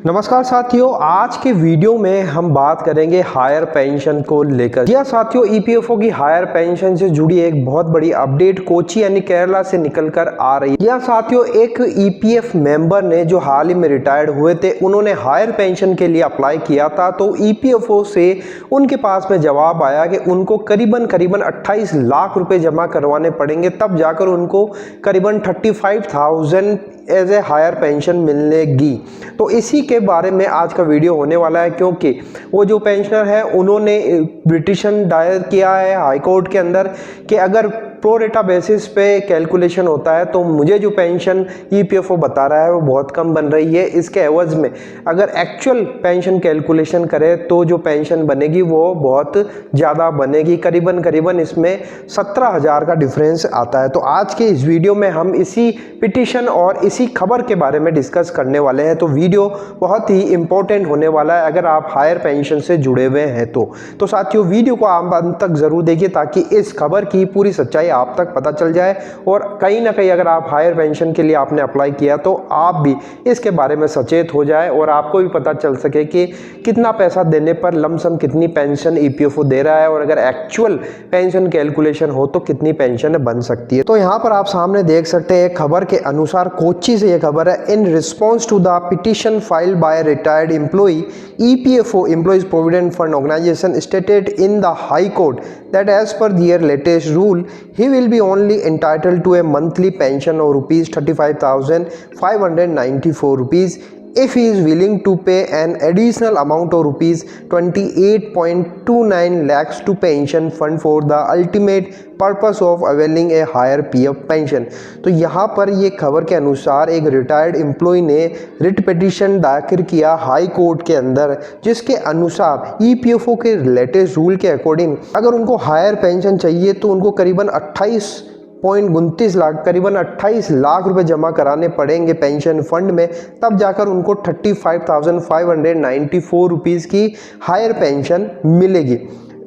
नमस्कार साथियों, आज के वीडियो में हम बात करेंगे हायर पेंशन को लेकर। जी साथियों, ईपीएफओ की हायर पेंशन से जुड़ी एक बहुत बड़ी अपडेट कोची यानी केरला से निकलकर आ रही है। साथियों, एक ईपीएफ मेंबर ने जो हाल ही में रिटायर्ड हुए थे, उन्होंने हायर पेंशन के लिए अप्लाई किया था। तो ईपीएफओ से उनके पास में जवाब आया कि उनको करीबन 28 लाख रुपए जमा करवाने पड़ेंगे, तब जाकर उनको करीबन 35,000 एज ए हायर पेंशन मिलेगी। तो इसी के बारे में आज का वीडियो होने वाला है, क्योंकि वो जो पेंशनर है उन्होंने पिटीशन दायर किया है हाई कोर्ट के अंदर कि अगर प्रो रेटा बेसिस पे कैलकुलेशन होता है तो मुझे जो पेंशन ईपीएफओ बता रहा है वो बहुत कम बन रही है। इसके एवज में अगर एक्चुअल पेंशन कैलकुलेशन करें तो जो पेंशन बनेगी वो बहुत ज़्यादा बनेगी, करीबन इसमें 17,000 का डिफरेंस आता है। तो आज के इस वीडियो में हम इसी पिटीशन और इसी खबर के बारे में डिस्कस करने वाले हैं। तो वीडियो बहुत ही इंपॉर्टेंट होने वाला है अगर आप हायर पेंशन से जुड़े हुए हैं तो साथियों, वीडियो को आप अंत तक जरूर देखिए ताकि इस खबर की पूरी सच्चाई आप तक पता चल जाए। और कहीं ना कहीं अगर आप हायर पेंशन के लिए आपने अप्लाई किया तो आप भी इसके बारे में सचेत हो जाए और आपको भी पता चल सके कि कितना पैसा देने पर लमसम कितनी पेंशन ईपीएफओ दे रहा है, और अगर एक्चुअल पेंशन कैलकुलेशन हो तो कितनी पेंशन बन सकती है। तो यहाँ पर आप सामने देख सकते हैं, खबर के अनुसार कोच्चि से यह खबर है, in response to the petition filed by retired employee EPFO employees provident fund organisation stated in the high court that as per their latest rule he will be only entitled to a monthly pension of rupees 35,594 rupees if he is willing to pay an additional amount of rupees 28.29 lakhs to pension fund for the ultimate purpose of availing a higher PF pension। तो यहाँ पर ये खबर के अनुसार एक retired employ ने writ petition दाखिल किया हाई कोर्ट के अंदर, जिसके अनुसार ईपीएफओ के लेटेस्ट रूल के अकॉर्डिंग अगर उनको हायर पेंशन चाहिए तो उनको करीबन 28.29 लाख, करीबन 28 लाख रुपए जमा कराने पड़ेंगे पेंशन फंड में, तब जाकर उनको 35,594 रुपीज़ की हायर पेंशन मिलेगी।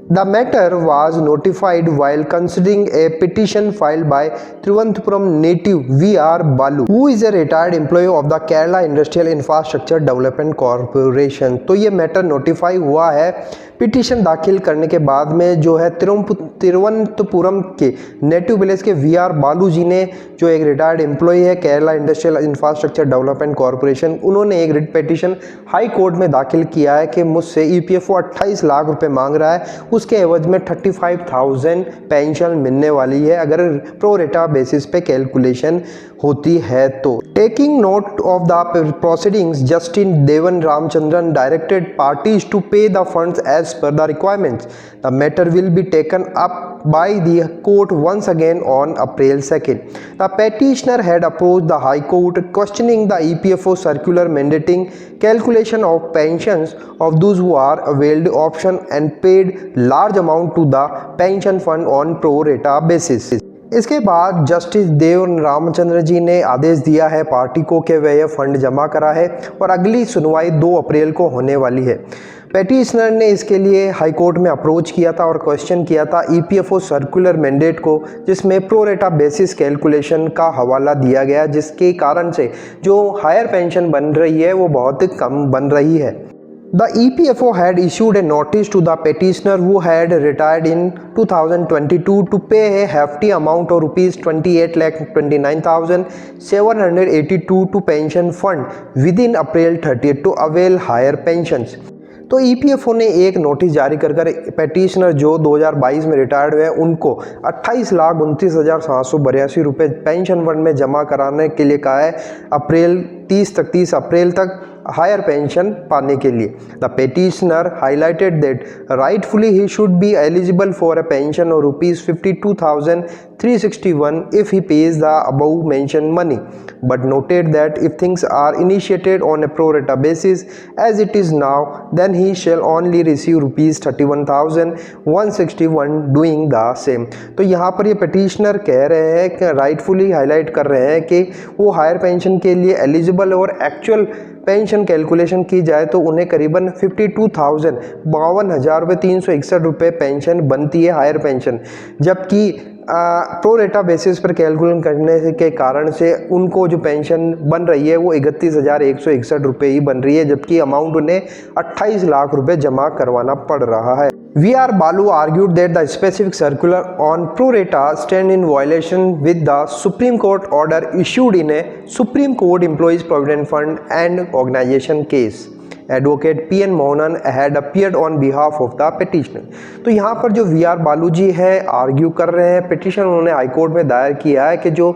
The matter was notified while considering a petition filed by Thiruvananthapuram native V.R. Balu, who is a retired employee of the Kerala Industrial Infrastructure Development Corporation। तो ये matter notify हुआ है petition दाखिल करने के बाद में, जो है तिरुवनंतपुरम के नेटिव विलेज के वी.आर. बालू जी ने, जो एक रिटायर्ड एम्प्लॉय है Kerala industrial infrastructure development corporation, उन्होंने एक रिट पिटीशन हाई कोर्ट में दाखिल किया है कि मुझसे ईपीएफओ 28 लाख रुपए मांग रहा है, उसके एवज में 35,000 पेंशन मिलने वाली है अगर प्रो रेटा बेसिस पे कैलकुलेशन होती है। तो taking note of the proceedings, justice Devan Ramachandran directed parties to pay the funds as per the requirements. The matter will be taken up by the court once again on April 2nd. The petitioner had approached the High Court questioning the EPFO circular mandating calculation of pensions of those who are availed option and paid large amount to the pension fund on pro rata basis. इसके बाद justice देव रामचंद्र जी ने आदेश दिया है party को कि वह यह fund जमा करा है, और अगली सुनवाई 2 अप्रैल को होने वाली है। पेटिशनर ने इसके लिए हाई कोर्ट में अप्रोच किया था और क्वेश्चन किया था ईपीएफओ सर्कुलर मैंडेट को, जिसमें प्रो रेटा बेसिस कैलकुलेशन का हवाला दिया गया, जिसके कारण से जो हायर पेंशन बन रही है वो बहुत कम बन रही है। The EPFO had issued a notice to the petitioner who had retired in 2022 to pay a hefty amount of rupees 28,29,782 to pension fund within April 30th to avail higher pensions। तो EPFO ने एक notice जारी कर petitioner जो 2022 में retired हुए उनको 28,29,782 रुपये पेंशन फंड में जमा कराने के लिए कहा है 30 अप्रैल तक हायर पेंशन पाने के लिए। The petitioner highlighted that rightfully he should be eligible for a pension of rupees 52,361 if he pays the above mentioned money, but noted that if things are initiated on a pro rata basis as it is now, then he shall only receive rupees 31,161 doing the same। तो यहाँ पर ये petitioner कह रहे हैं कि rightfully highlight कर रहे हैं कि वो हायर पेंशन के लिए एलिजिबल, और एक्चुअल पेंशन कैलकुलेशन की जाए तो उन्हें करीबन 52,000 52,361 रुपये पेंशन बनती है हायर पेंशन, जबकि प्रो रेटा बेसिस पर कैलकुलेट करने के कारण से उनको जो पेंशन बन रही है वो 31,161 रुपये ही बन रही है, जबकि अमाउंट उन्हें 28 लाख रुपए जमा करवाना पड़ रहा है। VR Balu argued that the specific circular on pro rata stand in violation with the Supreme Court order issued in a Supreme Court Employees Provident Fund and Organization case. Advocate PN Mohanan had appeared on behalf of the petitioner. तो यहाँ पर जो VR बालू जी है argue कर रहे हैं, petition उन्होंने हाईकोर्ट में दायर किया है कि जो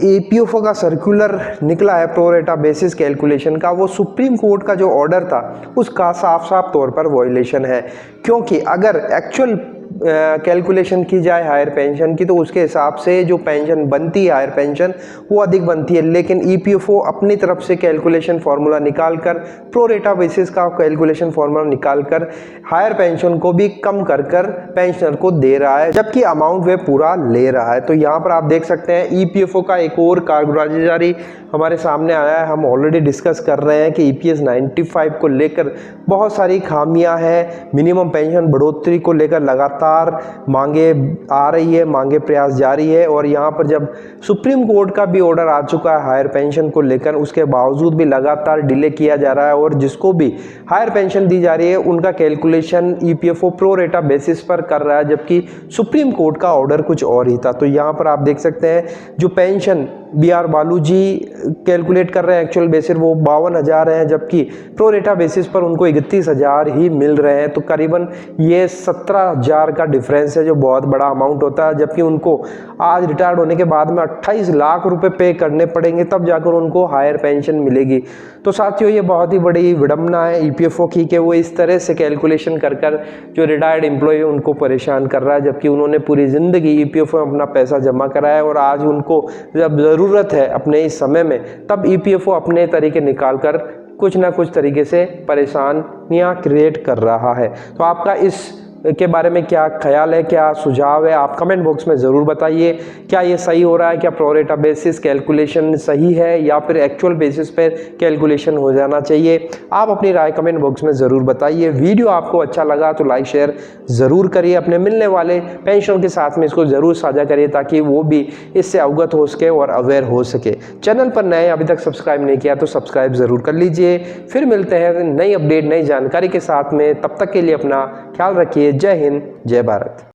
EPFO का सर्कुलर निकला है प्रो रेटा बेसिस कैलकुलेशन का, वो सुप्रीम कोर्ट का जो ऑर्डर था उसका साफ साफ तौर पर वायलेशन है। क्योंकि अगर एक्चुअल कैलकुलेशन की जाए हायर पेंशन की तो उसके हिसाब से जो पेंशन बनती है हायर पेंशन वो अधिक बनती है, लेकिन EPFO अपनी तरफ से कैलकुलेशन फार्मूला निकाल कर प्रो रेटा बेसिस का कैलकुलेशन फार्मूला निकाल कर हायर पेंशन को भी कम कर कर पेंशनर को दे रहा है, जबकि अमाउंट वे पूरा ले रहा है। तो यहाँ पर आप देख सकते हैं EPFO का एक और कारगुजारी हमारे सामने आया है। हम ऑलरेडी डिस्कस कर रहे हैं कि EPS 95 को लेकर बहुत सारी खामियां हैं। मिनिमम पेंशन बढ़ोतरी को लेकर लगातार मांगे आ रही है, मांगे प्रयास जारी है, और यहाँ पर जब सुप्रीम कोर्ट का भी ऑर्डर आ चुका है हायर पेंशन को लेकर, उसके बावजूद भी लगातार डिले किया जा रहा है और जिसको भी हायर पेंशन दी जा रही है उनका कैलकुलेशन EPFO प्रो रेटा बेसिस पर कर रहा है, जबकि सुप्रीम कोर्ट का ऑर्डर कुछ और ही था। तो यहाँ पर आप देख सकते हैं जो पेंशन BR बालू जी कैलकुलेट कर रहे हैं एक्चुअल बेसिस वो 52,000 हैं, जबकि प्रो रेटा बेसिस पर उनको 31,000 ही मिल रहे हैं। तो करीबन ये 17,000 का डिफरेंस है, जो बहुत बड़ा अमाउंट होता है, जबकि उनको आज रिटायर्ड होने के बाद में 28 लाख रुपए पे करने पड़ेंगे तब जाकर उनको हायर पेंशन मिलेगी। तो साथियों ये बहुत ही बड़ी विडंबना है EPFO की कि वो इस तरह से कैलकुलेशन कर कर जो रिटायर्ड एम्प्लॉय है उनको परेशान कर रहा है, जबकि उन्होंने पूरी ज़िंदगी EPFO में अपना पैसा जमा कराया है और आज उनको जब ज़रूरत है अपने इस समय में तब EPFO अपने तरीके निकाल कर कुछ ना कुछ तरीके से परेशानियाँ क्रिएट कर रहा है। तो आपका इस के बारे में क्या ख्याल है, क्या सुझाव है, आप कमेंट बॉक्स में ज़रूर बताइए। क्या ये सही हो रहा है, क्या प्रो रेटा बेसिस कैलकुलेशन सही है या फिर एक्चुअल बेसिस पर कैलकुलेशन हो जाना चाहिए? आप अपनी राय कमेंट बॉक्स में ज़रूर बताइए। वीडियो आपको अच्छा लगा तो लाइक शेयर ज़रूर करिए, अपने मिलने वाले पेंशन के साथ में इसको ज़रूर साझा करिए ताकि वो भी इससे अवगत हो सके और अवेयर हो सके। चैनल पर नए अभी तक सब्सक्राइब नहीं किया तो सब्सक्राइब ज़रूर कर लीजिए। फिर मिलते हैं नई अपडेट नई जानकारी के साथ में, तब तक के लिए अपना ख्याल रखिए। जय हिंद, जय भारत।